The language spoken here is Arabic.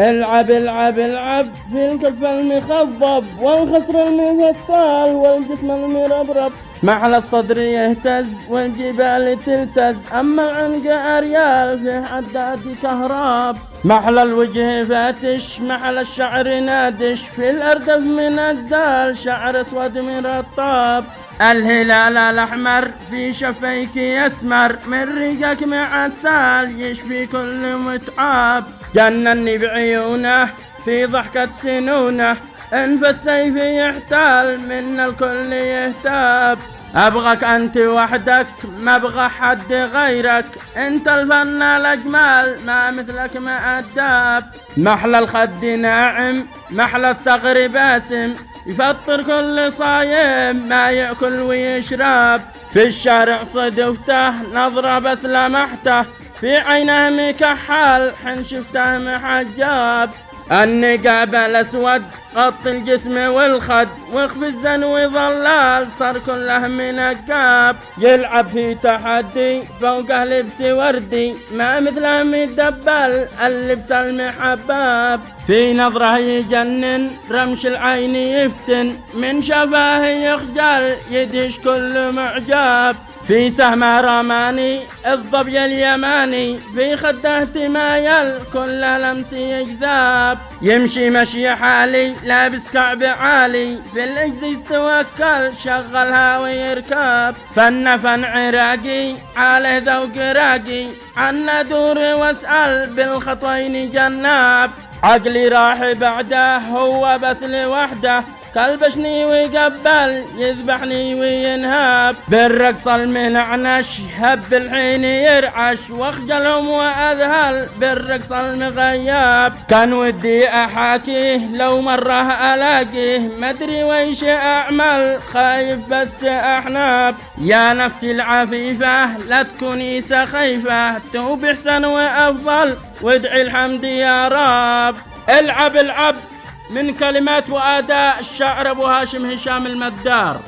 العب العب العب في الكف المخضب والخصر المفصل والجسم المربرب، محل الصدر يهتز والجبال تلتز، أما العنق أريال في حداد كهراب، محل الوجه فاتش محل الشعر نادش، في الأردف من الزال شعر أسود مرطب، الهلال الأحمر في شفيك يسمر، من ريقك معسل يشفي كل متعب، جنني بعيونه في ضحكة سنونه، انف السيف يحتال من الكل يهتاب، أبغك أنت وحدك ما أبغى حد غيرك، أنت الفن الأجمل ما مثلك مأداب، محلى الخد ناعم محلى الثغر باسم، يفطر كل صايم ما يأكل ويشرب، في الشارع صدفته نظرة بس لمحته، في عينه مكحل حن شفته محجاب، النقاب الأسود غط الجسم والخد، وخف الزن وظلال صار كله منقاب، يلعب في تحدي فوقه لبس وردي ما مثله مدبل اللبس المحباب، في نظره يجنن رمش العين يفتن، من شفاه يخجل يدهش كل معجاب، في سهمه رماني الظبي اليماني، في خده تمايل كل لمس يجذاب، يمشي مشي حالي لابس كعب عالي، في الإجز يتوكل شغلها ويركب، فن فن عراقي عليه ذوق راقي، عنا دور واسأل بالخطوين جناب، عقلي راح بعده هو بس لوحده، كلبشني ويقبل يذبحني وينهاب، بالرقص المنعنش هب الحين يرعش، واخجلهم واذهل بالرقص المغياب، كان ودي احاكيه لو مره الاقيه، مدري ويش اعمل خايف بس احناب، يا نفسي العفيفه لا تكوني سخيفه، توبي احسن وافضل وادعي الحمد يا رب. العب العب من كلمات وأداء الشاعر أبو هاشم هشام المدار.